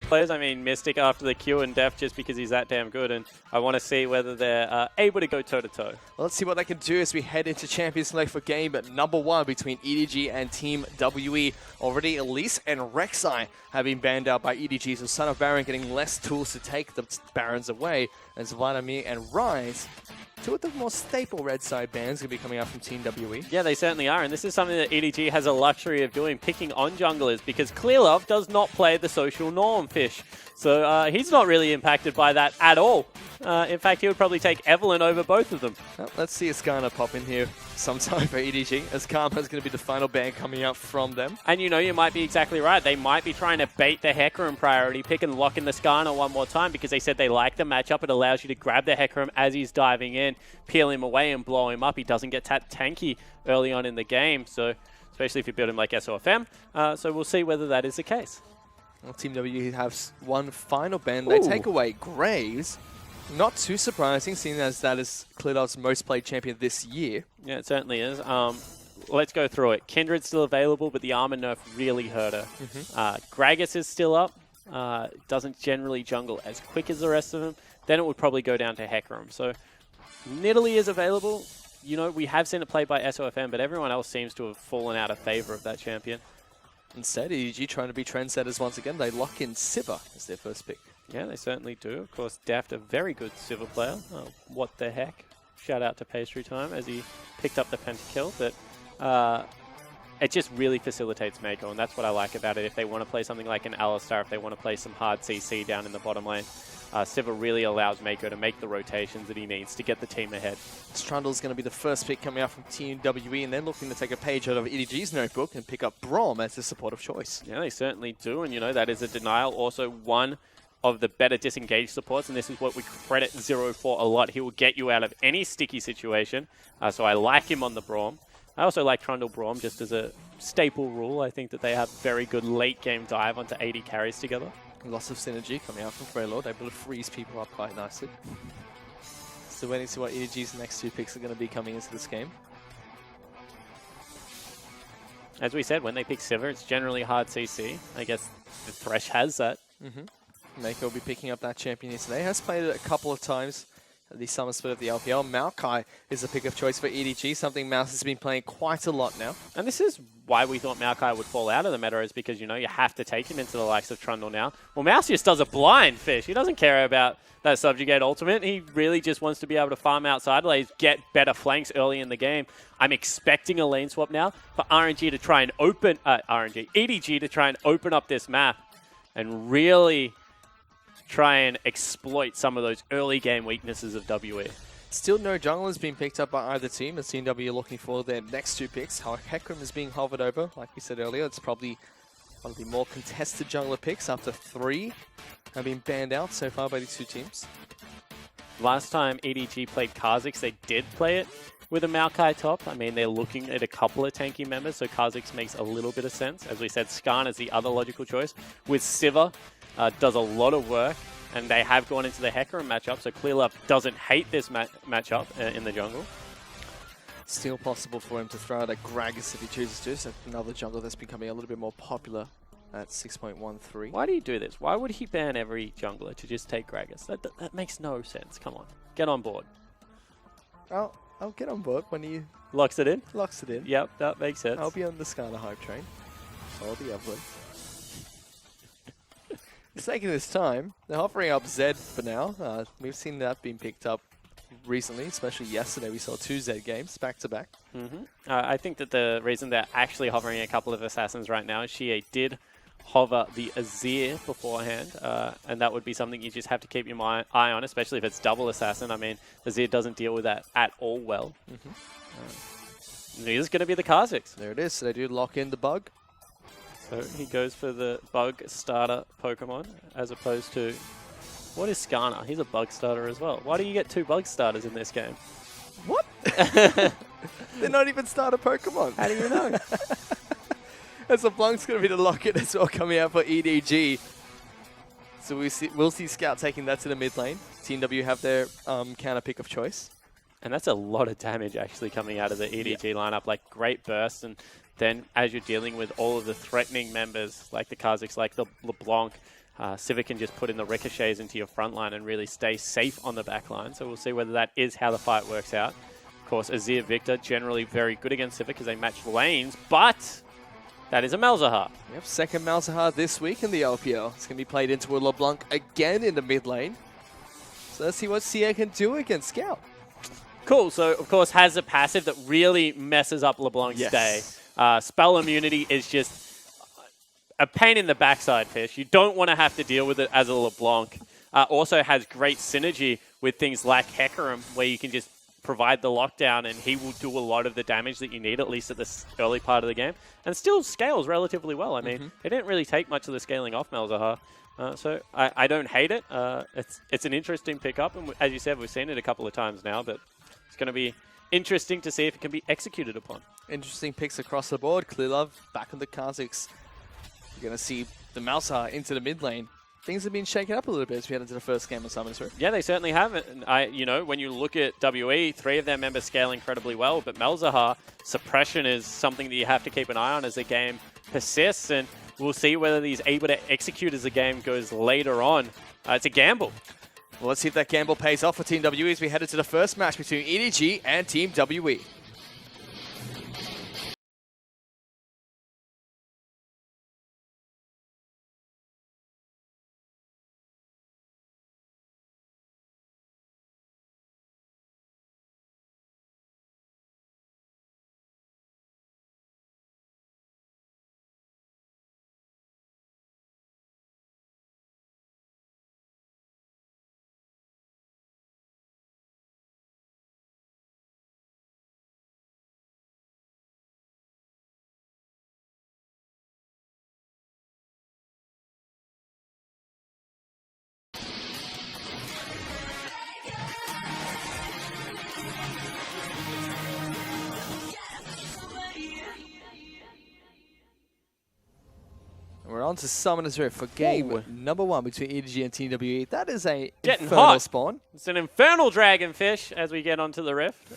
players. I mean, Mystic after the Q and Def just because he's that damn good, and I want to see whether they're able to go toe-to-toe. Well, let's see what they can do as we head into Champions League for game number 1 between EDG and Team WE. Already Elise and Rek'Sai have been banned out by EDG, so Son of Baron getting less tools to take the Barons away, as Vladimir and Rise, two of the more staple red side bans, going to be coming out from Team WE. Yeah, they certainly are, and this is something that EDG has a luxury of doing, picking on junglers, because Clearlove does not play the social norm, Fish. So he's not really impacted by that at all. In fact, he would probably take Evelyn over both of them. Well, let's see Ascana pop in here sometime for EDG. Ascana is going to be the final ban coming out from them. And you know, you might be exactly right. They might be trying to bait the Hecarim priority pick and lock in the Skarner one more time because they said they like the matchup. It allows you to grab the Hecarim as he's diving in, peel him away and blow him up. He doesn't get tanky early on in the game, so especially if you build him like SOFM. So we'll see whether that is the case. Well, Team W has one final ban. They take away Graves. Not too surprising, seeing as that is Clearlove's most played champion this year. Yeah, it certainly is. Let's go through it. Kindred's still available, but the armor nerf really hurt her. Gragas is still up. Doesn't generally jungle as quick as the rest of them. Then it would probably go down to Hecarim. So Nidalee is available. You know, we have seen it played by SOFM, but everyone else seems to have fallen out of favor of that champion. Instead, EG trying to be trendsetters once again. They lock in Sivir as their first pick. Yeah, they certainly do. Of course, Daft, a very good Sivir player. Oh, what the heck. Shout out to Pastry Time as he picked up the pentakill. But it just really facilitates Mako, and that's what I like about it. If they want to play something like an Alistar, if they want to play some hard CC down in the bottom lane, Sivir really allows Mako to make the rotations that he needs to get the team ahead. Strundle's going to be the first pick coming out from Team WE, and then looking to take a page out of EDG's notebook and pick up Braum as the supportive choice. Yeah, they certainly do, and you know, that is a denial. Also, one of the better disengaged supports, and this is what we credit Zero for a lot. He will get you out of any sticky situation, so I like him on the Braum. I also like Trundle Braum just as a staple rule. I think that they have very good late game dive onto 80 carries together. Lots of synergy coming out from Freylord, able to freeze people up quite nicely. Still waiting to see what EDG's next 2 picks are going to be coming into this game. As we said, when they pick Sivir, it's generally hard CC. I guess the Thresh has that. Mako will be picking up that champion here today. Has played it a couple of times at the summer split of the LPL. Maokai is the pick of choice for EDG, something Mouse has been playing quite a lot now. And this is why we thought Maokai would fall out of the meta, is because, you know, you have to take him into the likes of Trundle now. Well, Mouse just does a blind Fish. He doesn't care about that Subjugate ultimate. He really just wants to be able to farm outside lanes, get better flanks early in the game. I'm expecting a lane swap now for RNG to try and open, EDG to try and open up this map and really try and exploit some of those early game weaknesses of WE. Still no junglers being picked up by either team. As Team W looking for their next 2 picks. Hecarim is being hovered over. Like we said earlier, it's probably one of the more contested jungler picks after 3 have been banned out so far by these 2 teams. Last time EDG played Kha'Zix, they did play it with a Maokai top. I mean, they're looking at a couple of tanky members, so Kha'Zix makes a little bit of sense. As we said, Skarn is the other logical choice. With Sivir, does a lot of work, and they have gone into the Hecarim matchup, so Clearlove doesn't hate this matchup in the jungle. Still possible for him to throw out a Gragas if he chooses to, so another jungler that's becoming a little bit more popular at 6.13. Why do you do this? Why would he ban every jungler to just take Gragas? That makes no sense. Come on, get on board. I'll get on board when he locks it in. Locks it in. Yep, that makes sense. I'll be on the Skarner hype train. So I'll be Evelyn. It's taking this time. They're offering up Zed for now. We've seen that being picked up recently, especially yesterday. We saw 2 Zed games back to back. I think that the reason they're actually hovering a couple of assassins right now is she did hover the Azir beforehand, and that would be something you just have to keep your eye on, especially if it's double assassin. I mean, Azir doesn't deal with that at all well. Neither's going to be the Kha'Zix. There it is. So they do lock in the bug. So he goes for the bug starter Pokemon as opposed to... What is Skarner? He's a bug starter as well. Why do you get 2 bug starters in this game? What? They're not even starter Pokemon. How do you know? As the Blunk's going to be the lock-in as well coming out for EDG. So we'll see Scout taking that to the mid lane. Team W have their counter pick of choice. And that's a lot of damage actually coming out of the EDG lineup. Like, great burst, and then as you're dealing with all of the threatening members like the Kha'Zix, like the LeBlanc, Civic can just put in the ricochets into your front line and really stay safe on the back line. So we'll see whether that is how the fight works out. Of course, Azir Victor generally very good against Civic because they match lanes, but that is a Malzahar. Yep, second Malzahar this week in the LPL. It's going to be played into a LeBlanc again in the mid lane. So let's see what CA can do against Scout. Cool. So, of course, has a passive that really messes up LeBlanc's day. Spell immunity is just a pain in the backside, Fish. You don't want to have to deal with it as a LeBlanc. Also has great synergy with things like Hecarim, where you can just provide the lockdown and he will do a lot of the damage that you need, at least at this early part of the game, and still scales relatively well. I mean, they didn't really take much of the scaling off Malzahar, so I don't hate it. It's an interesting pickup, and as you said, we've seen it a couple of times now, but it's going to be interesting to see if it can be executed upon. Interesting picks across the board. Clearlove back on the Kazakhs. You're going to see the Malzahar into the mid lane. Things have been shaken up a little bit as we head into the first game of Summoners Rift. Yeah, they certainly have. You know, when you look at WE, 3 of their members scale incredibly well, but Malzahar, suppression is something that you have to keep an eye on as the game persists, and we'll see whether he's able to execute as the game goes later on. It's a gamble. Well, let's see if that gamble pays off for Team WE as we head into the first match between EDG and Team WE. We're on to Summoners Rift for game number 1 between EDG and Team WE. That is a Getting infernal hot. spawn. It's an infernal dragonfish as we get onto the Rift.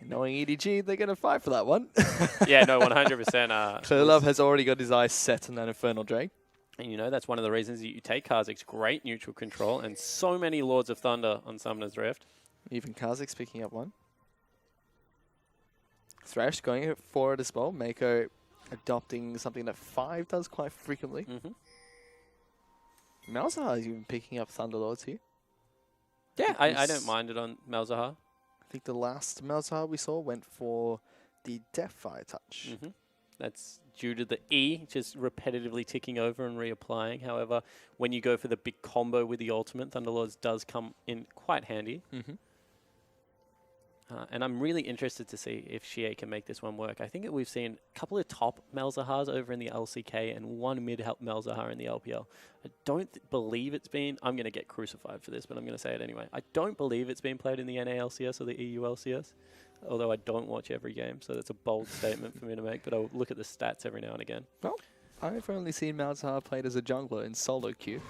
Knowing EDG, they're going to fight for that one. Yeah, no, 100%. Clearlove has already got his eyes set on that infernal drake. And you know, that's one of the reasons that you take Kazakh's great neutral control and so many Lords of Thunder on Summoner's Rift. Even Kazakh's picking up one. Thresh going for it as well. Mako adopting something that 5 does quite frequently. Malzahar is even picking up Thunderlords here. Yeah, I don't mind it on Malzahar. I think the last Malzahar we saw went for the Deathfire touch. That's due to the E just repetitively ticking over and reapplying. However, when you go for the big combo with the ultimate, Thunderlords does come in quite handy. And I'm really interested to see if Xie can make this one work. I think that we've seen a couple of top Malzahars over in the LCK and one mid Malzahar in the LPL. I don't believe it's been... I'm going to get crucified for this, but I'm going to say it anyway. I don't believe it's been played in the NALCS or the EULCS, although I don't watch every game, so that's a bold statement for me to make, but I'll look at the stats every now and again. Well, I've only seen Malzahar played as a jungler in solo queue.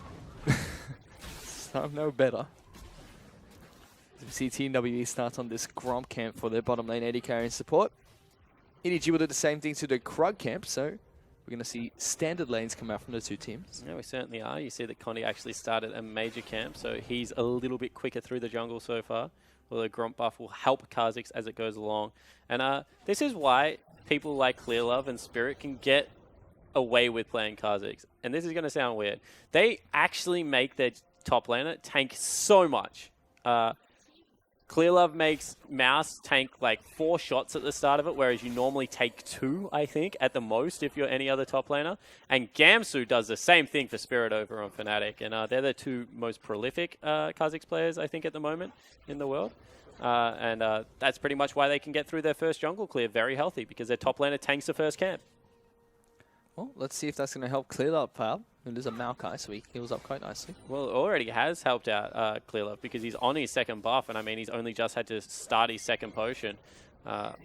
So I'm no better. We see Team WE start on this Gromp camp for their bottom lane AD carry and support. EDG will do the same thing to the Krug camp, so we're going to see standard lanes come out from the two teams. Yeah, we certainly are. You see that Condi actually started a major camp, so he's a little bit quicker through the jungle so far. Well, the Gromp buff will help Kazakhs as it goes along. And this is why people like Clearlove and Spirit can get away with playing Kazakhs. And this is going to sound weird. They actually make their top laner tank so much. Clearlove makes Mouse tank like 4 shots at the start of it, whereas you normally take 2, I think, at the most if you're any other top laner. And Gamsu does the same thing for Spirit over on Fnatic. And they're the 2 most prolific Kazakhs players, I think, at the moment in the world. And that's pretty much why they can get through their first jungle clear very healthy, because their top laner tanks the first camp. Well, let's see if that's going to help Clearlove out. And there's a Maokai, so he heals up quite nicely. Well, it already has helped out Clearlove because he's on his second buff, and I mean, he's only just had to start his second potion,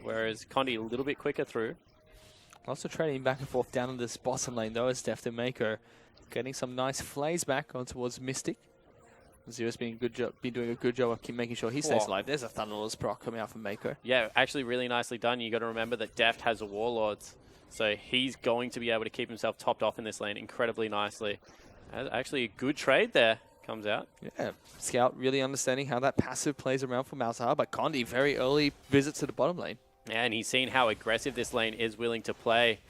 whereas Condi a little bit quicker through. Also trading back and forth down in this bottom lane, though, as Deft and Mako getting some nice flays back on towards Mystic. Zero's been doing a good job of making sure he stays alive. There's a Thunderlord's proc coming out from Mako. Yeah, actually really nicely done. You got to remember that Deft has a Warlords. So he's going to be able to keep himself topped off in this lane incredibly nicely. Actually, a good trade there comes out. Yeah, Scout really understanding how that passive plays around for Malzahar, but Condi, very early visit to the bottom lane. Yeah, and he's seen how aggressive this lane is willing to play.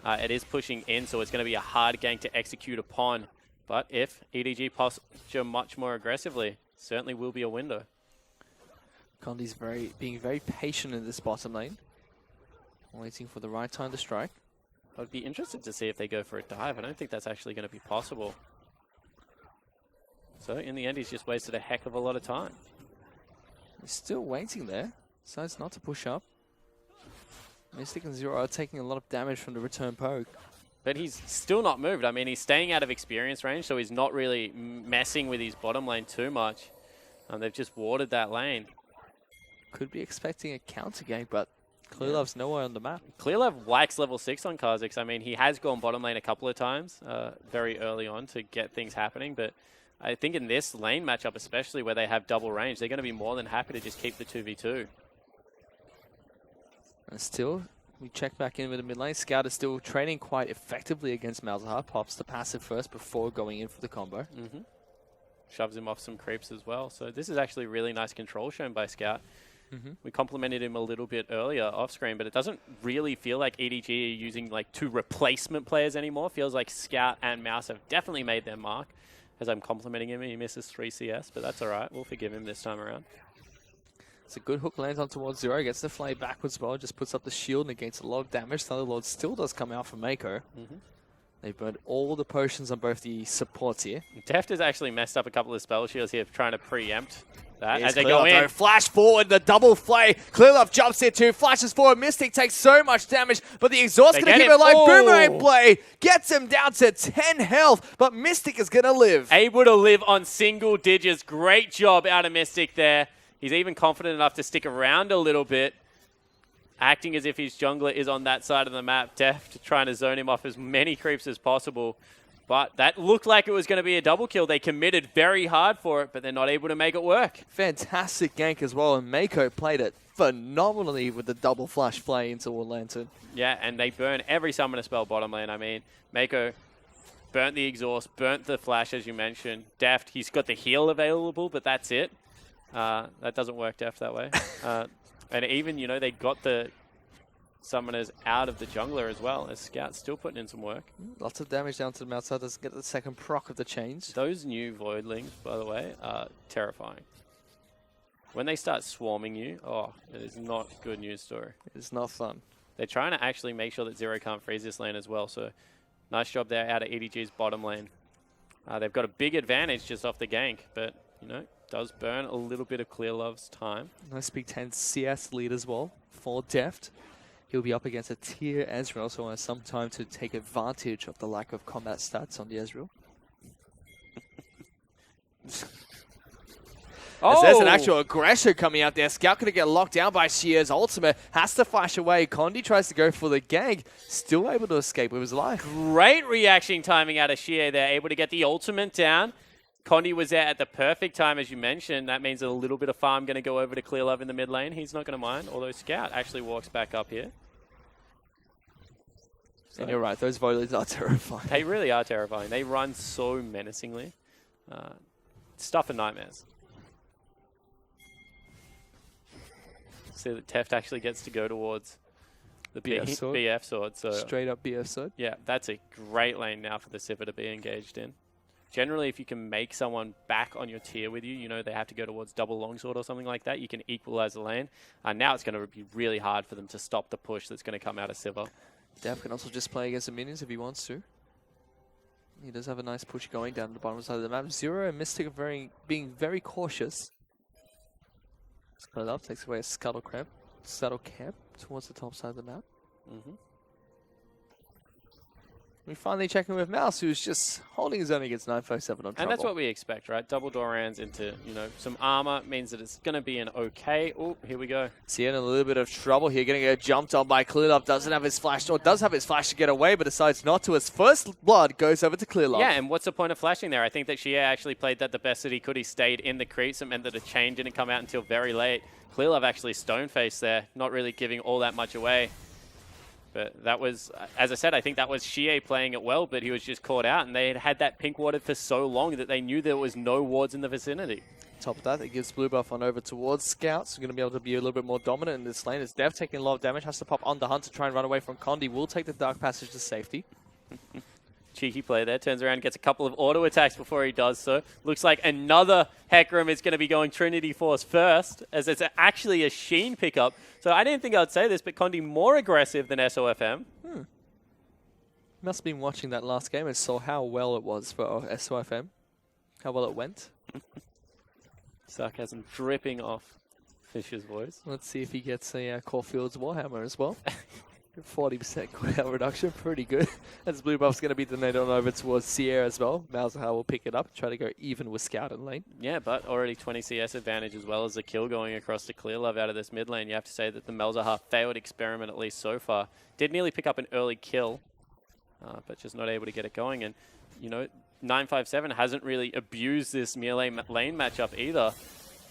It is pushing in, so it's going to be a hard gank to execute upon. But if EDG posture much more aggressively, certainly will be a window. Condi's being very patient in this bottom lane, waiting for the right time to strike. I'd be interested to see if they go for a dive. I don't think that's actually going to be possible. So in the end, he's just wasted a heck of a lot of time. He's still waiting there. Decides not to push up. Mystic and Zero are taking a lot of damage from the return poke. But he's still not moved. I mean, he's staying out of experience range, so he's not really messing with his bottom lane too much. They've just warded that lane. Could be expecting a counter gank, but Clearlove's nowhere on the map. Clearlove likes level 6 on Kha'Zix. I mean, he has gone bottom lane a couple of times very early on to get things happening, but I think in this lane matchup, especially where they have double range, they're going to be more than happy to just keep the 2v2. And still, we check back in with the mid lane. Scout is still trading quite effectively against Malzahar. Pops the passive first before going in for the combo. Shoves him off some creeps as well. So this is actually really nice control shown by Scout. We complimented him a little bit earlier off screen, but it doesn't really feel like EDG are using like 2 replacement players anymore. Feels like Scout and Mouse have definitely made their mark. As I'm complimenting him, he misses 3 CS, but that's all right. We'll forgive him this time around. It's a good hook, lands on towards Zero, gets the flay backwards well, just puts up the shield, negates a lot of damage. Thunderlord still does come out from Mako. They've burned all the potions on both the supports here. Deft has actually messed up a couple of spell shields here, trying to preempt that as they go in. Though. Flash forward, the double flay. Clearlove jumps here too, flashes forward. Mystic takes so much damage, but the exhaust going to keep it alive. Boomerang play gets him down to 10 health, but Mystic is going to live. Able to live on single digits. Great job out of Mystic there. He's even confident enough to stick around a little bit, acting as if his jungler is on that side of the map. Deft trying to zone him off as many creeps as possible. But that looked like it was going to be a double kill. They committed very hard for it, but they're not able to make it work. Fantastic gank as well, and Mako played it phenomenally with the double flash play into War Lantern. Yeah, and they burn every summoner spell bottom lane. I mean, Mako burnt the exhaust, burnt the flash, as you mentioned. Deft, he's got the heal available, but that's it. That doesn't work Deft that way. And even, you know, they got the summoners out of the jungler as well, as Scout's still putting in some work. Lots of damage down to the outside, doesn't get the second proc of the change. Those new Voidlings, by the way, are terrifying. When they start swarming you, oh, it is not a good news story. It's not fun. They're trying to actually make sure that Zero can't freeze this lane as well, so nice job there out of EDG's bottom lane. They've got a big advantage just off the gank, but, you know, does burn a little bit of Clearlove's time. Nice big 10 CS lead as well for Deft. He'll be up against a tier Ezreal, so has some time to take advantage of the lack of combat stats on the Ezreal. There's an actual aggression coming out there. Scout going to get locked down by Shear's ultimate. Has to flash away. Condi tries to go for the gank. Still able to escape with his life. Great reaction timing out of Shear there. Able to get the ultimate down. Condi was there at the perfect time, as you mentioned. That means a little bit of farm going to go over to Clearlove in the mid lane. He's not going to mind, although Scout actually walks back up here. And you're right, those Voidlings are terrifying. They really are terrifying. They run so menacingly. Stuff of nightmares. See that Teft actually gets to go towards the BF sword. So straight up BF sword. Yeah, that's a great lane now for the Sivir to be engaged in. Generally, if you can make someone back on your tier with you, you know, they have to go towards double longsword or something like that, you can equalize the lane. Now it's going to be really hard for them to stop the push that's going to come out of Sivir. Dev can also just play against the minions if he wants to. He does have a nice push going down the bottom side of the map. Zero and Mystic are being very cautious. Split up, takes away a scuttle camp towards the top side of the map. We finally check in with Mouse, who's just holding his own against 957 on trouble. And that's what we expect, right? Double Dorans into, you know, some armor means that it's going to be an okay. Oh, here we go. See, in a little bit of trouble here, going to get jumped on by Clearlove. Doesn't have his flash, or does have his flash to get away, but decides not to. His first blood goes over to Clearlove. Yeah, and what's the point of flashing there? I think that Shia actually played that the best that he could. He stayed in the creeps. It meant that a chain didn't come out until very late. Clearlove actually stone-faced there, not really giving all that much away. But that was, as I said, I think that was Shie playing it well, but he was just caught out, and they had had that pink warded for so long that they knew there was no wards in the vicinity. Top of that, it gives blue buff on over towards Scouts. We're going to be able to be a little bit more dominant in this lane. As Dev taking a lot of damage, has to pop on the hunt to try and run away from Condi. Will take the Dark Passage to safety. Cheeky play there, turns around, gets a couple of auto attacks before he does so. Looks like another Hecarim is going to be going Trinity Force first, as it's actually a Sheen pickup. So I didn't think I'd say this, but Condi more aggressive than SOFM. Must have been watching that last game and saw how well it was for SOFM. How well it went. Sarcasm dripping off Fisher's voice. Let's see if he gets a Caulfield's Warhammer as well. 40% cooldown reduction, pretty good. As blue buff's going to be donated on over towards Sierra as well. Malzahar will pick it up, try to go even with Scout in lane. Yeah, but already 20 CS advantage as well as the kill going across to clear love out of this mid lane. You have to say that the Malzahar failed experiment, at least so far. Did nearly pick up an early kill, but just not able to get it going. And, you know, 957 hasn't really abused this melee lane matchup either.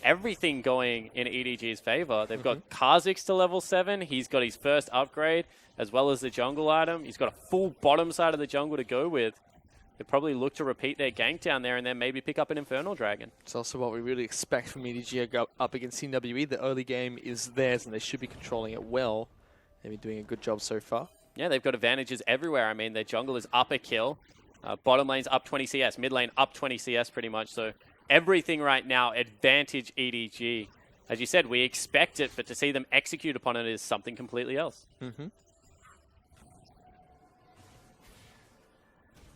Everything going in EDG's favor. They've got Kha'Zix to level 7. He's got his first upgrade, as well as the jungle item. He's got a full bottom side of the jungle to go with. They'll probably look to repeat their gank down there and then maybe pick up an Infernal Dragon. It's also what we really expect from EDG up against CWE. The early game is theirs, and they should be controlling it well. They've been doing a good job so far. Yeah, they've got advantages everywhere. I mean, their jungle is up a kill. Bottom lane's up 20 CS. Mid lane up 20 CS pretty much. So everything right now, advantage EDG. As you said, we expect it, but to see them execute upon it is something completely else.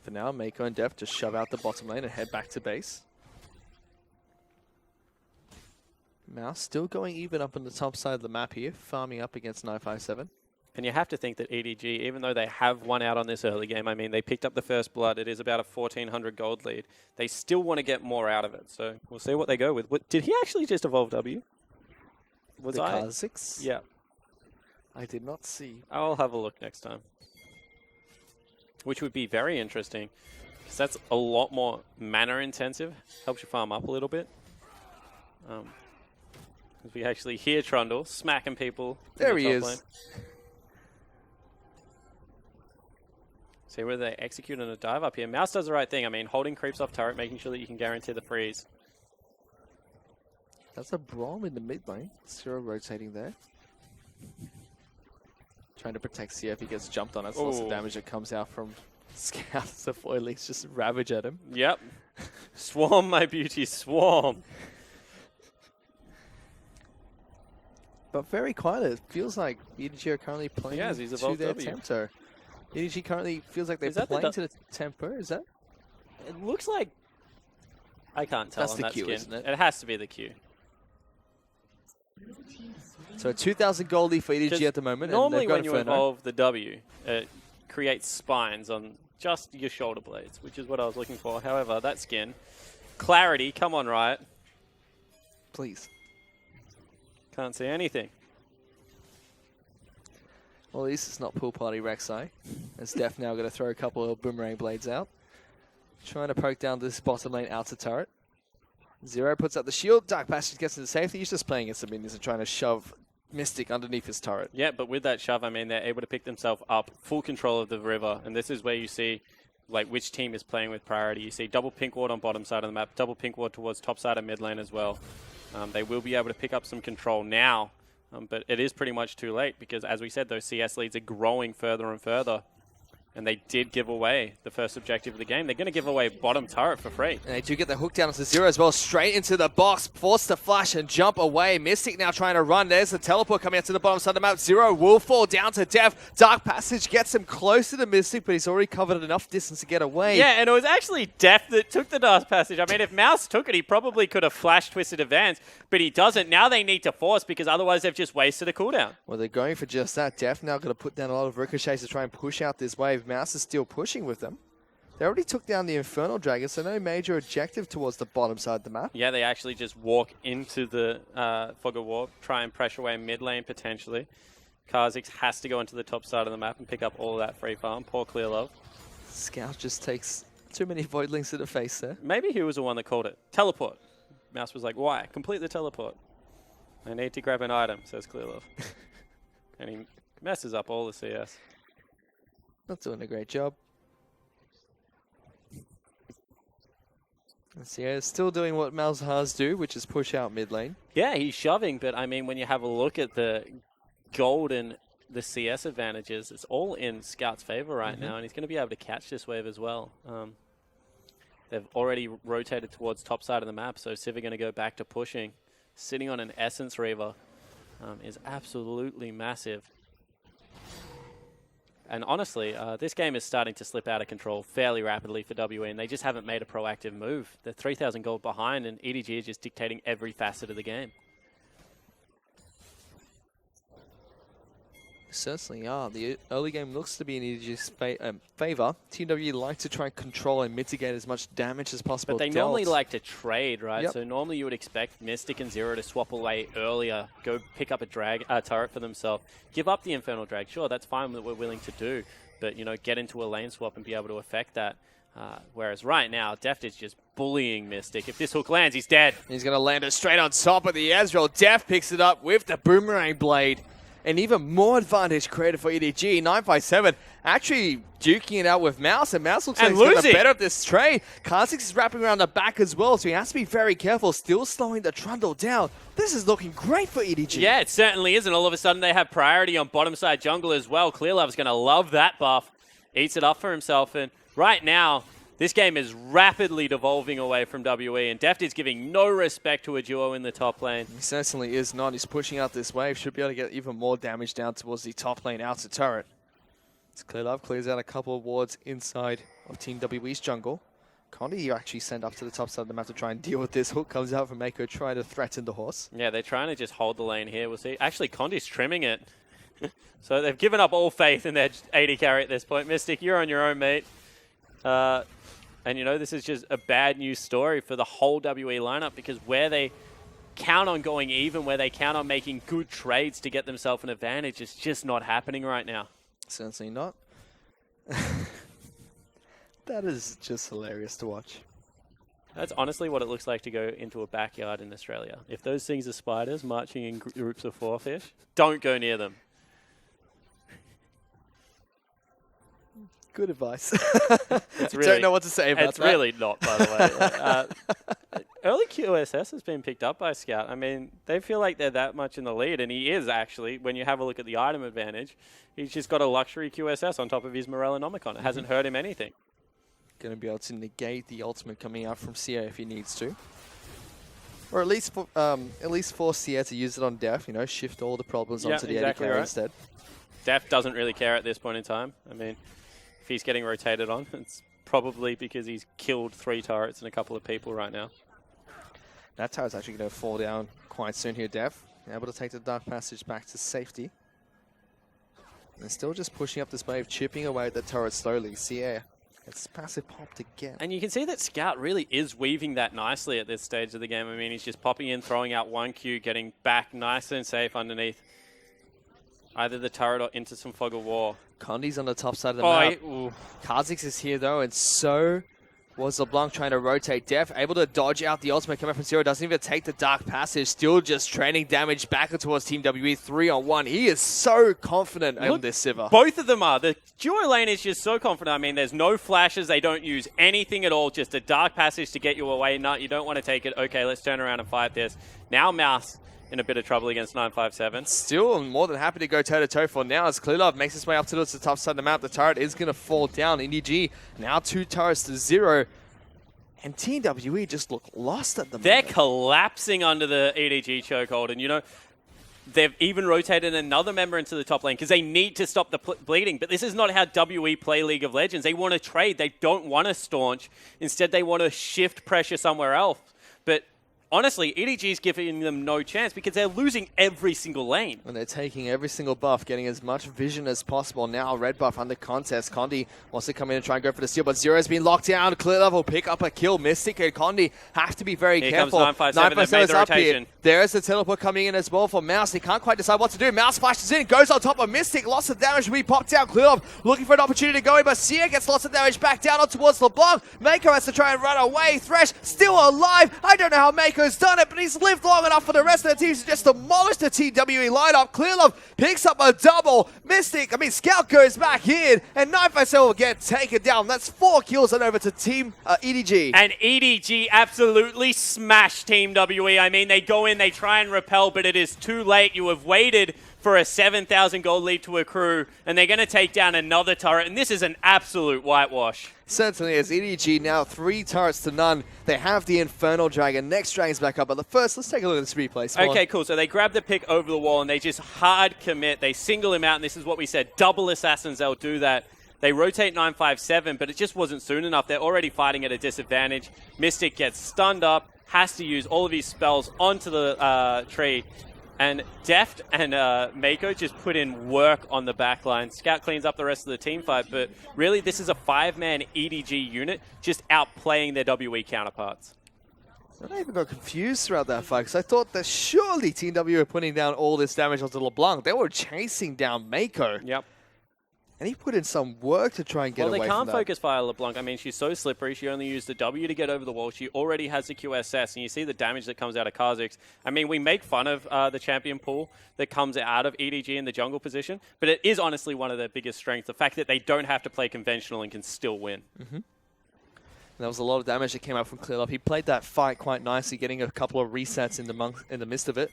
For now, Mako and Dev just shove out the bottom lane and head back to base. Mouse still going even up on the top side of the map here, farming up against 957. And you have to think that EDG, even though they have won out on this early game, I mean, they picked up the first blood. It is about a 1,400 gold lead. They still want to get more out of it. So we'll see what they go with. Did he actually just evolve W? Was the I? Kha'Zix? Yeah. I did not see. I'll have a look next time. Which would be very interesting, because that's a lot more mana intensive. Helps you farm up a little bit. As we actually hear Trundle smacking people. There he is. Lane. See whether they execute on a dive up here. Mouse does the right thing. I mean, holding creeps off turret, making sure that you can guarantee the freeze. That's a Braum in the mid lane. Zero rotating there. Trying to protect CF if he gets jumped on. That's lots of damage that comes out from Scouts. The foilies just ravage at him. Yep. Swarm, my beauty, swarm. But very quiet. It feels like EDG are currently playing to their tempo. EDG currently feels like they're playing to the tempo. Is that? It looks like... I can't tell. That's on the that Q, skin. isn't it? It has to be the Q. So 2,000 gold lead for EDG at the moment. Normally when you evolve the W, it creates spines on just your shoulder blades, which is what I was looking for. However, that skin... Clarity, come on, Riot. Please. Can't see anything. Well, at least it's not pool party Rek'Sai. As Def now going to throw a couple of boomerang blades out. Trying to poke down this bottom lane outer turret. Zero puts up the shield. Dark Passage gets into safety. He's just playing against the minions and trying to shove Mystic underneath his turret. Yeah, but with that shove, I mean, they're able to pick themselves up, full control of the river. And this is where you see like which team is playing with priority. You see double pink ward on bottom side of the map, double pink ward towards top side of mid lane as well. They will be able to pick up some control now. But it is pretty much too late because, as we said, those CS leads are growing further and further. And they did give away the first objective of the game. They're going to give away bottom turret for free. And they do get the hook down to Zero as well. Straight into the box. Forced to flash and jump away. Mystic now trying to run. There's the teleport coming out to the bottom side of the map. Zero will fall down to Dev. Dark Passage gets him closer to Mystic, but he's already covered enough distance to get away. Yeah, and it was actually Def that took the Dark Passage. I mean, if Mouse took it, he probably could have flash twisted advance, but he doesn't. Now they need to force because otherwise they've just wasted a cooldown. Well, they're going for just that. Def now going to put down a lot of ricochets to try and push out this wave. Mouse is still pushing with them. They already took down the Infernal Dragon, so no major objective towards the bottom side of the map. Yeah, they actually just walk into the Fog of War, try and pressure away mid lane potentially. Kha'Zix has to go into the top side of the map and pick up all of that free farm. Poor Clear Love. Scout just takes too many Voidlings to the face there. Maybe he was the one that called it. Teleport. Mouse was like, why? Complete the teleport. I need to grab an item, says Clear Love. And he messes up all the CS. Not doing a great job. And Sierra's still doing what Malzahar's do, which is push out mid lane. Yeah, he's shoving, but I mean, when you have a look at the gold and the CS advantages, it's all in Scout's favor right now, and he's going to be able to catch this wave as well. They've already rotated towards top side of the map, so Civ are going to go back to pushing. Sitting on an Essence Reaver is absolutely massive. And honestly, this game is starting to slip out of control fairly rapidly for WE, and they just haven't made a proactive move. They're 3,000 gold behind, and EDG is just dictating every facet of the game. Certainly are. The early game looks to be in EDG's favor. Team W like to try and control and mitigate as much damage as possible. But they normally like to trade, right? So normally you would expect Mystic and Zero to swap away earlier, go pick up a turret for themselves, give up the Infernal Drag. Sure, that's fine that we're willing to do, but, you know, get into a lane swap and be able to affect that. Whereas right now, Deft is just bullying Mystic. If this hook lands, he's dead. He's going to land it straight on top of the Ezreal. Deft picks it up with the Boomerang Blade. And even more advantage created for EDG. 957 actually duking it out with Mouse, and Mouse looks like he's got the better of this trade. Kha'Zix is wrapping around the back as well, so he has to be very careful, still slowing the Trundle down. This is looking great for EDG. Yeah, it certainly is, and all of a sudden they have priority on bottom side jungle as well. Clearlove's going to love that buff. Eats it up for himself, and right now, this game is rapidly devolving away from WE, and Deft is giving no respect to a duo in the top lane. He certainly is not. He's pushing out this wave. Should be able to get even more damage down towards the top lane outer turret. It's Clearlove clears out a couple of wards inside of Team WE's jungle. Condi you actually send up to the top side of the map to try and deal with this. Hook comes out from Mako trying to threaten the horse. Yeah, they're trying to just hold the lane here. We'll see. Actually, Condi's trimming it. So they've given up all faith in their AD carry at this point. Mystic, you're on your own, mate. And, you know, this is just a bad news story for the whole WE lineup, because where they count on going even, where they count on making good trades to get themselves an advantage, is just not happening right now. Certainly not. That is just hilarious to watch. That's honestly what it looks like to go into a backyard in Australia. If those things are spiders marching in groups of 4 fish, don't go near them. Good advice. Really, don't know what to say about it's that. It's really not, by the way. Early QSS has been picked up by Scout. I mean, they feel like they're that much in the lead, and he is actually, when you have a look at the item advantage. He's just got a luxury QSS on top of his Morellonomicon. It hasn't hurt him anything. Going to be able to negate the ultimate coming out from Sia if he needs to. Or at least force Sia to use it on Def, you know, shift all the problems onto the AD carry instead. Def doesn't really care at this point in time. I mean, if he's getting rotated on, it's probably because he's killed 3 turrets and a couple of people right now. That turret's actually going to fall down quite soon here, Def. Able to take the Dark Passage back to safety. And still just pushing up this wave, chipping away at the turret slowly. Sia, it's passive popped again. And you can see that Scout really is weaving that nicely at this stage of the game. I mean, he's just popping in, throwing out 1 Q, getting back nice and safe underneath either the turret or into some fog of war. Condi's on the top side of the map. Kha'Zix is here though, and so was LeBlanc trying to rotate. Def able to dodge out the ultimate coming from Zero. Doesn't even take the Dark Passage. Still just training damage back towards Team WE 3-on-1. He is so confident on this Sivir. Both of them are. The duo lane is just so confident. I mean, there's no flashes. They don't use anything at all. Just a Dark Passage to get you away. No, you don't want to take it. Okay, let's turn around and fight this. Now Mouse in a bit of trouble against 957. Still more than happy to go toe-to-toe for now as Clearlove makes his way up towards the top side of the map. The turret is going to fall down. EDG now 2 turrets to 0. And Team WE just look lost at the moment. They're collapsing under the EDG chokehold. And, you know, they've even rotated another member into the top lane because they need to stop the bleeding. But this is not how WE play League of Legends. They want to trade. They don't want to staunch. Instead, they want to shift pressure somewhere else. But honestly, EDG is giving them no chance because they're losing every single lane. And they're taking every single buff, getting as much vision as possible. Now red buff under contest. Condi wants to come in and try and go for the steal, but Zero has been locked down. Clearlove will pick up a kill. Mystic and Condi have to be very careful. Here comes 957 is up here. There's the teleport coming in as well for Mouse. He can't quite decide what to do. Mouse flashes in, goes on top of Mystic. Lots of damage will be popped down. Clearlove looking for an opportunity to go in, but Sia gets lots of damage back down on towards LeBlanc. Mako has to try and run away. Thresh still alive. I don't know how Mako Mako's done it, but he's lived long enough for the rest of the teams to just demolish the TWE lineup. Clearlove picks up a double. Scout goes back in, and 957 will get taken down. That's 4 kills and over to Team EDG. And EDG absolutely smashed Team WE. I mean, they go in, they try and repel, but it is too late. You have waited for a 7,000 gold lead to accrue, and they're going to take down another turret, and this is an absolute whitewash. Certainly is. EDG now 3 turrets to none. They have the Infernal Dragon. Next Dragon's back up, but first, let's take a look at this replay. Okay, cool. So they grab the pick over the wall, and they just hard commit. They single him out, and this is what we said. Double Assassins, they'll do that. They rotate 957, but it just wasn't soon enough. They're already fighting at a disadvantage. Mystic gets stunned up, has to use all of his spells onto the tree. And Deft and Mako just put in work on the backline. Scout cleans up the rest of the team fight, but really this is a 5-man EDG unit just outplaying their WE counterparts. I even got confused throughout that fight because I thought that surely Team W were putting down all this damage onto LeBlanc. They were chasing down Mako. Yep. And he put in some work to try and get away from that. Well, they can't focus fire LeBlanc. I mean, she's so slippery. She only used the W to get over the wall. She already has the QSS, and you see the damage that comes out of Kha'Zix. I mean, we make fun of the champion pool that comes out of EDG in the jungle position, but it is honestly one of their biggest strengths, the fact that they don't have to play conventional and can still win. Mm-hmm. There was a lot of damage that came out from Clearlove. He played that fight quite nicely, getting a couple of resets in the midst of it.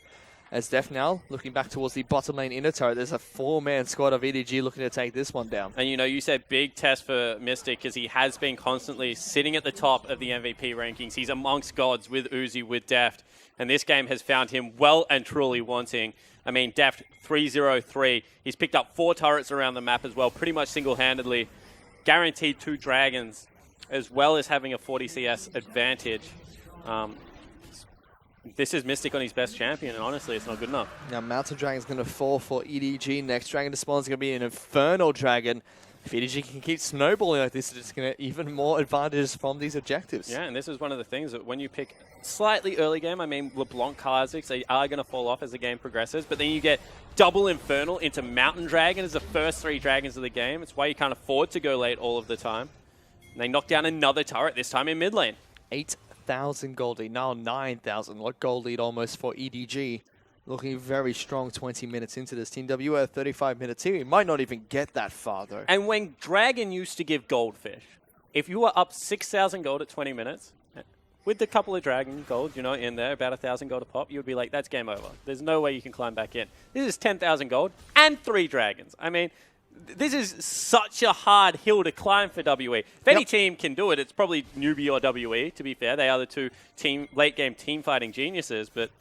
As Def now looking back towards the bottom lane inner turret, there's a 4-man squad of EDG looking to take this one down. And you said big test for Mystic because he has been constantly sitting at the top of the MVP rankings. He's amongst gods with Uzi, with Deft. And this game has found him well and truly wanting. I mean, Deft 303. He's picked up 4 turrets around the map as well, pretty much single-handedly. Guaranteed 2 dragons, as well as having a 40 CS advantage. This is Mystic on his best champion, and honestly, it's not good enough. Now, Mountain Dragon's going to fall for EDG. Next Dragon to spawn is going to be an Infernal Dragon. If EDG can keep snowballing like this, it's going to get even more advantages from these objectives. Yeah, and this is one of the things that when you pick slightly early game, I mean, LeBlanc, Kha'Zix, they are going to fall off as the game progresses, but then you get double Infernal into Mountain Dragon as the first 3 dragons of the game. It's why you can't afford to go late all of the time. And they knock down another turret, this time in mid lane. 8,000 gold lead, now 9,000. What gold lead almost for EDG. Looking very strong 20 minutes into this. Team W at a 35-minute team. We might not even get that far, though. And when Dragon used to give Goldfish, if you were up 6,000 gold at 20 minutes, with a couple of Dragon gold, in there, about 1,000 gold a pop, you would be like, that's game over. There's no way you can climb back in. This is 10,000 gold and 3 dragons. I mean, this is such a hard hill to climb for WE. If any team can do it, it's probably Newbie or WE, to be fair. They are the 2 late-game team-fighting geniuses, but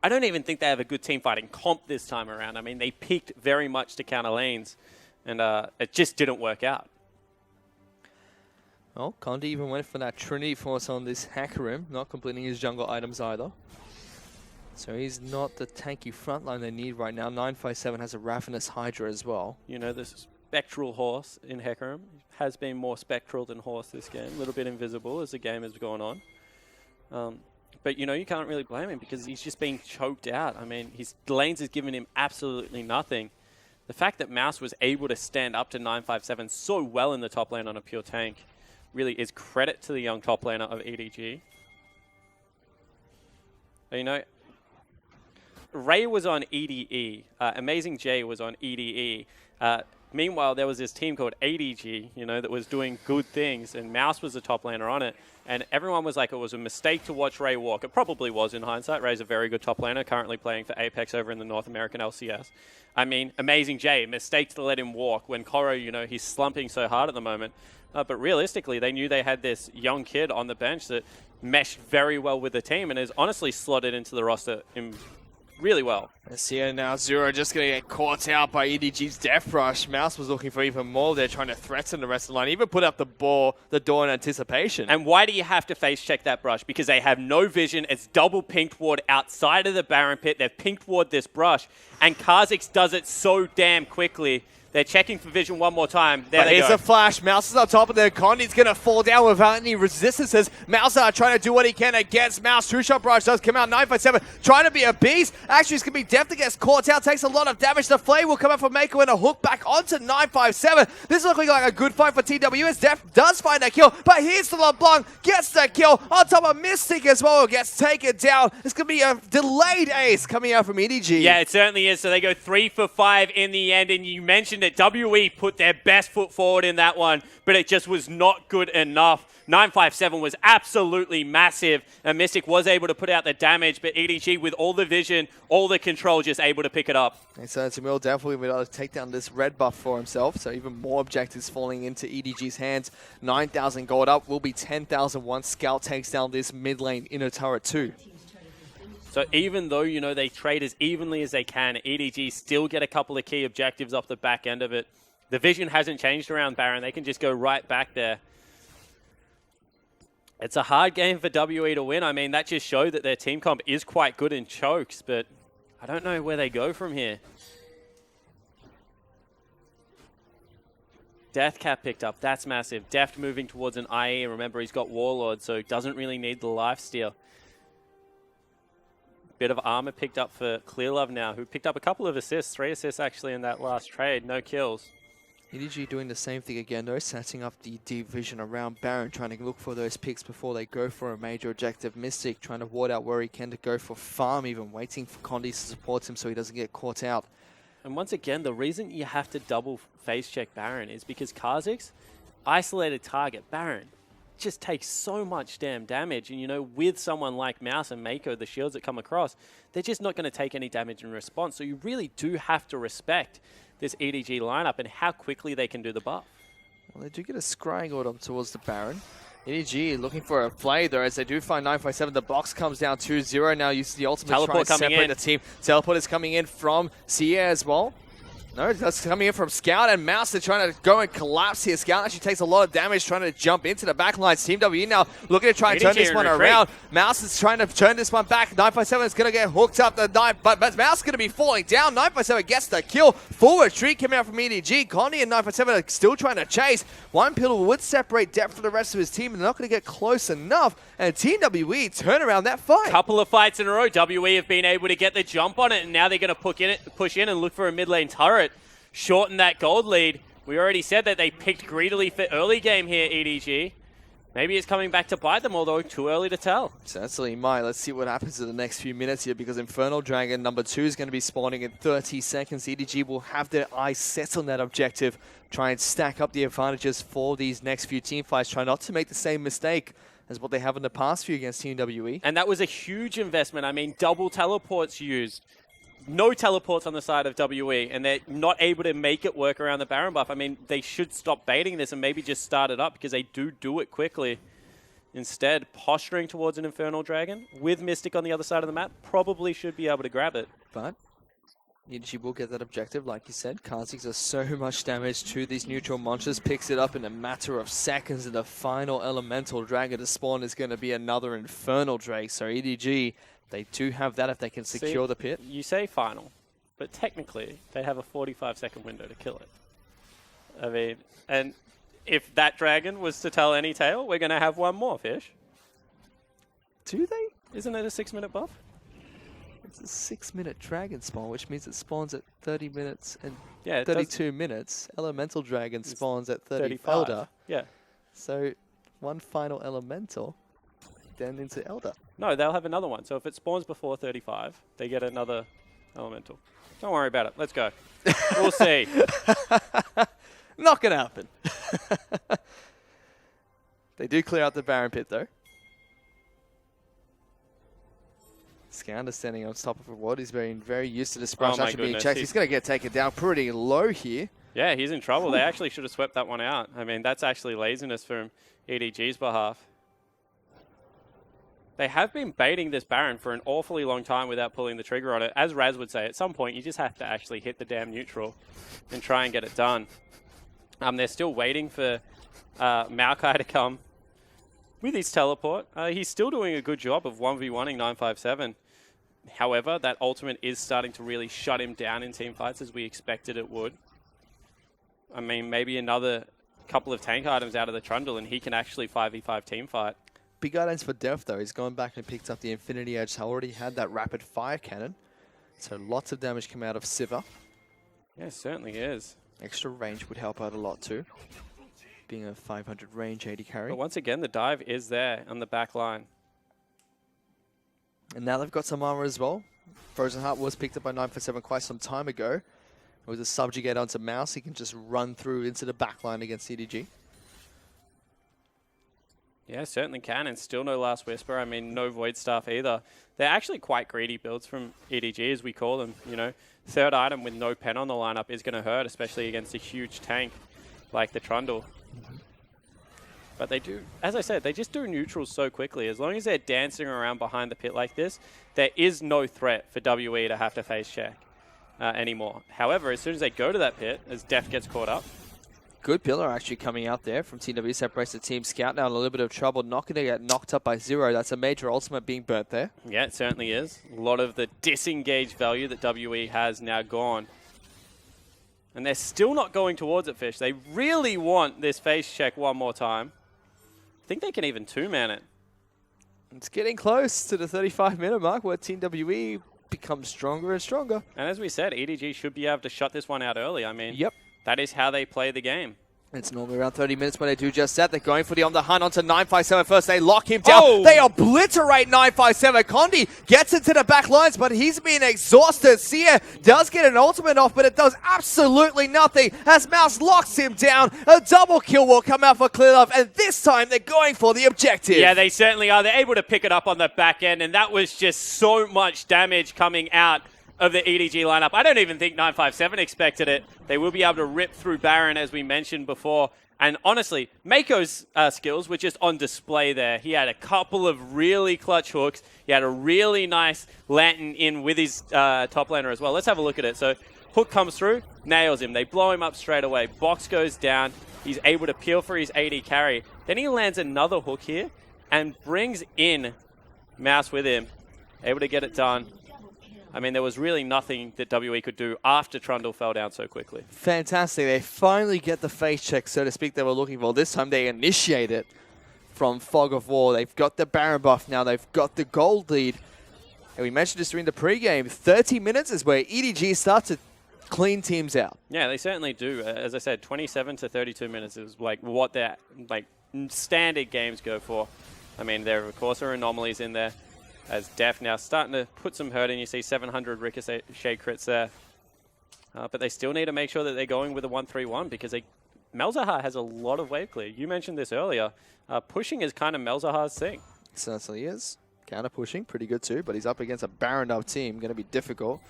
I don't even think they have a good team-fighting comp this time around. I mean, they peaked very much to counter lanes, and it just didn't work out. Well, Condi even went for that Trinity Force on this Hecarim, not completing his jungle items either. So he's not the tanky frontline they need right now. 957 has a Ravenous Hydra as well. The spectral horse in Hecarim has been more spectral than horse this game. A little bit invisible as the game has gone on. But, you can't really blame him because he's just being choked out. I mean, his lanes has given him absolutely nothing. The fact that Mouse was able to stand up to 957 so well in the top lane on a pure tank really is credit to the young top laner of EDG. But, Ray was on EDE. Amazing J was on EDE. Meanwhile, there was this team called ADG, that was doing good things, and Mouse was the top laner on it. And everyone was like, it was a mistake to watch Ray walk. It probably was in hindsight. Ray's a very good top laner, currently playing for Apex over in the North American LCS. I mean, Amazing J, mistake to let him walk when Koro, he's slumping so hard at the moment. But realistically, they knew they had this young kid on the bench that meshed very well with the team and has honestly slotted into the roster in really well. Let's see now, Zero just going to get caught out by EDG's Death Rush. Mouse was looking for even more. They're trying to threaten the rest of the line, even put up the door in anticipation. And why do you have to face check that brush? Because they have no vision. It's double pinked ward outside of the Baron pit. They've pinked ward this brush. And Kha'Zix does it so damn quickly They're checking for vision one more time. There they here's go. a flash. Mouse is on top of there. Condi's going to fall down without any resistances. Mouse trying to do what he can against Mouse. Two-shot barrage does come out. 957 trying to be a beast. Actually, it's going to be Deft that gets caught out. Takes a lot of damage. The flame will come up from Mako and a hook back onto 957. This is looking like a good fight for TWS. Deft does find a kill, but here's the LeBlanc. Gets the kill on top of Mystic as well. Gets taken down. It's going to be a delayed ace coming out from EDG. Yeah, it certainly is. So they go 3 for 5 in the end, and you mentioned it. WE put their best foot forward in that one, but it just was not good enough. 957 was absolutely massive, and Mystic was able to put out the damage, but EDG, with all the vision, all the control, just able to pick it up. And so Will definitely be able to take down this red buff for himself, so even more objectives falling into EDG's hands. 9,000 gold up, will be 10,000 once Scout takes down this mid lane inner turret too. So even though, you know, they trade as evenly as they can, EDG still get a couple of key objectives off the back end of it. The vision hasn't changed around Baron. They can just go right back there. It's a hard game for WE to win. I mean, that just showed that their team comp is quite good in chokes, but I don't know where they go from here. Deathcap picked up. That's massive. Deft moving towards an IE. Remember, he's got Warlord, so doesn't really need the lifesteal. Bit of armor picked up for Clearlove now, who picked up a couple of assists, 3 assists actually in that last trade, no kills. EDG doing the same thing again though, setting up the deep vision around Baron, trying to look for those picks before they go for a major objective. Mystic trying to ward out where he can to go for farm, even waiting for Condi to support him so he doesn't get caught out. And once again, the reason you have to double face check Baron is because Kha'Zix, isolated target, Baron just takes so much damn damage, and you know, with someone like Mouse and Mako, the shields that come across, they're just not going to take any damage in response. So you really do have to respect this EDG lineup and how quickly they can do the buff. Well, they do get a scrying order towards the Baron. EDG looking for a play though, as they do find 957. The box comes down 2-0. Now uses the ultimate to try and separate the team. Teleport is coming in from Sia as well. No, that's coming in from Scout, and Mouse. They're trying to go and collapse here. Scout actually takes a lot of damage trying to jump into the back lines. Team WE now looking to try and turn this one around. Mouse is trying to turn this one back. 957 is going to get hooked up the knife, but Mouse is going to be falling down. 957 gets the kill. Full retreat coming out from EDG. Condi and 957 are still trying to chase. One pillar would separate Depth from the rest of his team, and they're not going to get close enough. And Team WE turn around that fight. Couple of fights in a row. WE have been able to get the jump on it, and now they're going to push in and look for a mid lane turret. Shorten that gold lead. We already said that they picked greedily for early game here, EDG. Maybe it's coming back to bite them, although too early to tell. Certainly might. Let's see what happens in the next few minutes here, because Infernal Dragon number 2 is going to be spawning in 30 seconds. EDG will have their eyes set on that objective, try and stack up the advantages for these next few team fights, try not to make the same mistake as what they have in the past few against Team WE. And that was a huge investment. I mean, double teleports used. No teleports on the side of WE, and they're not able to make it work around the Baron buff. I mean, they should stop baiting this and maybe just start it up, because they do it quickly. Instead, posturing towards an Infernal Dragon with Mystic on the other side of the map, probably should be able to grab it. But EDG will get that objective, like you said. Kha'Zix does so much damage to these neutral monsters, picks it up in a matter of seconds, and the final Elemental Dragon to spawn is going to be another Infernal Drake. So EDG, they do have that if they can secure the pit. You say final, but technically they have a 45-second window to kill it. I mean, and if that dragon was to tell any tale, we're going to have one more, Fish. Do they? Isn't it a 6-minute buff? It's a 6-minute dragon spawn, which means it spawns at 30 minutes and 32 minutes. Elemental Dragon spawns at 35. Elder. Yeah. So one final Elemental, then into Elder. No, they'll have another one. So if it spawns before 35, they get another Elemental. Don't worry about it. Let's go. We'll see. Not going to happen. They do clear out the Baron pit, though. Scout standing on top of a ward. He's very used to this brush actually being checked. He's going to get taken down pretty low here. Yeah, he's in trouble. They actually should have swept that one out. I mean, that's actually laziness from EDG's behalf. They have been baiting this Baron for an awfully long time without pulling the trigger on it. As Raz would say, at some point, you just have to actually hit the damn neutral and try and get it done. They're still waiting for Maokai to come with his teleport. He's still doing a good job of 1v1ing 957. However, that ultimate is starting to really shut him down in team fights, as we expected it would. I mean, maybe another couple of tank items out of the Trundle, and he can actually 5v5 team fight. Big items for Def, though. He's gone back and picked up the Infinity Edge. Already had that rapid fire cannon. So lots of damage come out of Sivir. Yeah, it certainly is. Extra range would help out a lot, too. Being a 500 range AD carry. But once again, the dive is there on the back line. And now they've got some armor as well. Frozen Heart was picked up by 947 quite some time ago. With a subjugate onto Mouse, he can just run through into the back line against EDG. Yeah, certainly can, and still no Last Whisper. I mean, no Void Staff either. They're actually quite greedy builds from EDG, as we call them. You know, third item with no pen on the lineup is going to hurt, especially against a huge tank like the Trundle. But they do, as I said, they just do neutrals so quickly. As long as they're dancing around behind the pit like this, there is no threat for WE to have to face check anymore. However, as soon as they go to that pit, as Def gets caught up, good pillar actually coming out there from TW, separates the Team Scout. Now in a little bit of trouble, not going to get knocked up by Zero. That's a major ultimate being burnt there. Yeah, it certainly is. A lot of the disengaged value that WE has now gone. And they're still not going towards it, Fish. They really want this face check one more time. I think they can even two-man it. It's getting close to the 35-minute mark where Team WE becomes stronger and stronger. And as we said, EDG should be able to shut this one out early. I mean, yep. That is how they play the game. It's normally around 30 minutes when they do just that. They're going for the on the hunt onto 957 first. They lock him down. Oh. They obliterate 957. Condi gets into the back lines, but he's been exhausted. Seer does get an ultimate off, but it does absolutely nothing as Mouse locks him down. A double kill will come out for Clear Love, and this time they're going for the objective. Yeah, they certainly are. They're able to pick it up on the back end, and that was just so much damage coming out of the EDG lineup. I don't even think 957 expected it. They will be able to rip through Baron, as we mentioned before. And honestly, Mako's skills were just on display there. He had a couple of really clutch hooks. He had a really nice lantern in with his top laner as well. Let's have a look at it. So hook comes through, nails him. They blow him up straight away. Box goes down. He's able to peel for his AD carry. Then he lands another hook here and brings in Mouse with him. Able to get it done. I mean, there was really nothing that WE could do after Trundle fell down so quickly. Fantastic. They finally get the face check, so to speak, they were looking for. This time they initiate it from Fog of War. They've got the Baron buff now. They've got the gold lead. And we mentioned this during the pregame. 30 minutes is where EDG starts to clean teams out. Yeah, they certainly do. As I said, 27 to 32 minutes is like what their standard games go for. I mean, there of course are anomalies in there. As Def now starting to put some hurt in. You see 700 ricochet crits there. But they still need to make sure that they're going with a 1-3-1 because Malzahar has a lot of wave clear. You mentioned this earlier. Pushing is kind of Malzahar's thing. It certainly is. Counter pushing, pretty good too, but he's up against a Baron up team. Going to be difficult.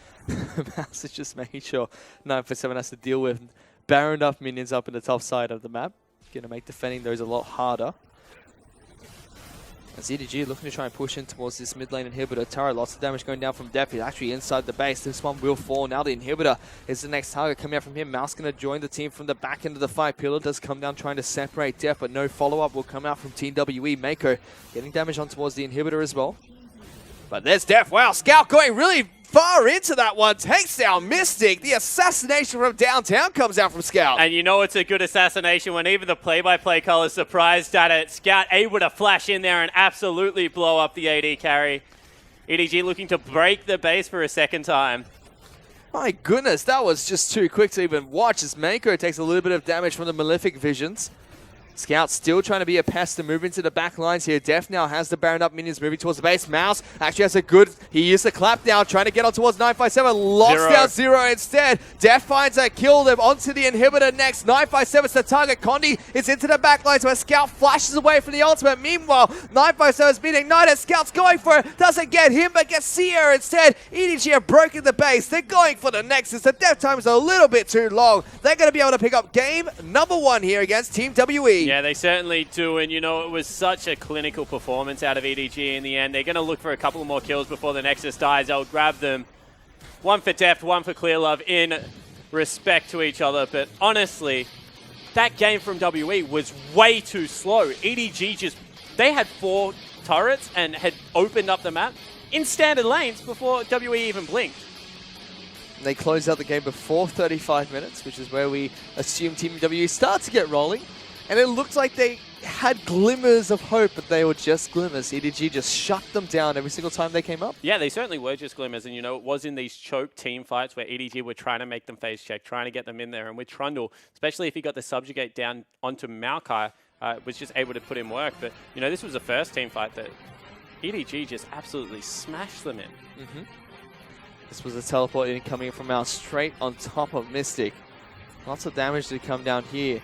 Mouse is just making sure 947 has to deal with Baron up minions up in the top side of the map. Going to make defending those a lot harder. As EDG looking to try and push in towards this mid lane inhibitor. Tara, lots of damage going down from Def. He's actually inside the base. This one will fall. Now the inhibitor is the next target coming out from him. Mouse going to join the team from the back end of the fight. Pillar does come down trying to separate Def, but no follow-up will come out from Team WE. Mako getting damage on towards the inhibitor as well. But there's Def. Wow, Scout going really far into that one. Takes down Mystic. The assassination from downtown comes out from Scout. And you know it's a good assassination when even the play-by-play caller is surprised at it. Scout able to flash in there and absolutely blow up the AD carry. EDG looking to break the base for a second time. My goodness, that was just too quick to even watch as Mako takes a little bit of damage from the Malefic Visions. Scout still trying to be a pest to move into the back lines here. Def now has the Baron up minions moving towards the base. Mouse actually has a good, he used the clap down, trying to get on towards 957. Locks down Zero instead. Def finds a kill them onto the inhibitor next. 957's the target. Condi is into the back lines where Scout flashes away from the ultimate. Meanwhile, 957's being ignited. Scout's going for it. Doesn't get him, but gets Seer instead. EDG have broken the base. They're going for the Nexus. The death time is a little bit too long. They're going to be able to pick up game number 1 here against Team WE. Yeah, they certainly do, and you know, it was such a clinical performance out of EDG in the end. They're going to look for a couple more kills before the Nexus dies. They'll grab them. One for Deft, one for Clear Love in respect to each other, but honestly, that game from WE was way too slow. EDG they had 4 turrets and had opened up the map in standard lanes before WE even blinked. They closed out the game before 35 minutes, which is where we assume Team WWE start to get rolling. And it looked like they had glimmers of hope, but they were just glimmers. EDG just shut them down every single time they came up. Yeah, they certainly were just glimmers. And, you know, it was in these choke team fights where EDG were trying to make them face check, trying to get them in there. And with Trundle, especially if he got the subjugate down onto Maokai, was just able to put in work. But, you know, this was the first team fight that EDG just absolutely smashed them in. This was a teleport in coming from out straight on top of Mystic. Lots of damage to come down here.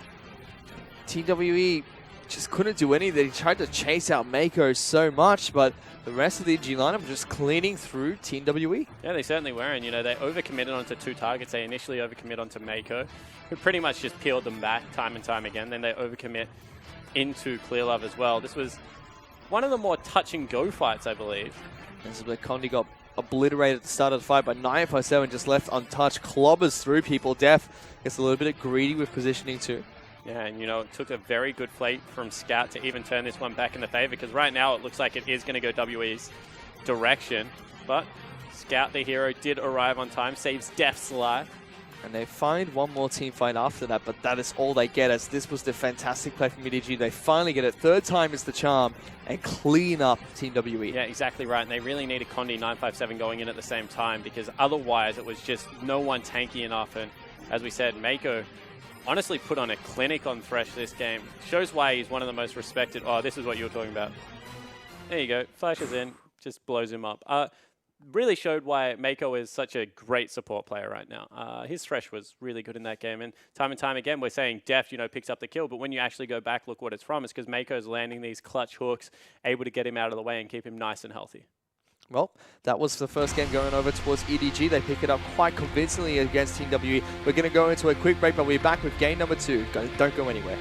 TWE just couldn't do anything. He tried to chase out Mako so much, but the rest of the EG lineup were just cleaning through Team WE. Yeah, they certainly were. And, you know, they overcommitted onto 2 targets. They initially overcommit onto Mako, who pretty much just peeled them back time and time again. Then they overcommit into Clear Love as well. This was one of the more touch-and-go fights, I believe. This is where Condi got obliterated at the start of the fight, but 957 just left untouched. Clobbers through people. Def gets a little bit greedy with positioning too. Yeah, and, you know, it took a very good play from Scout to even turn this one back in the favor, because right now it looks like it is going to go WE's direction. But Scout, the hero, did arrive on time, saves Def's life. And they find one more team fight after that, but that is all they get, as this was the fantastic play from EDG. They finally get it. Third time is the charm, and clean up Team WE. Yeah, exactly right. And they really needed Condi 957 going in at the same time, because otherwise it was just no one tanky enough. And as we said, Mako honestly put on a clinic on Thresh this game. Shows why he's one of the most respected. Oh, this is what you were talking about. There you go. Flashes in, just blows him up. Really showed why Mako is such a great support player right now. His Thresh was really good in that game. And time again, we're saying Def, you know, picks up the kill. But when you actually go back, look what it's from. It's because Mako's landing these clutch hooks, able to get him out of the way and keep him nice and healthy. Well, that was the first game going over towards EDG. They pick it up quite convincingly against Team WE. We're going to go into a quick break, but we're back with game number 2. Don't go anywhere.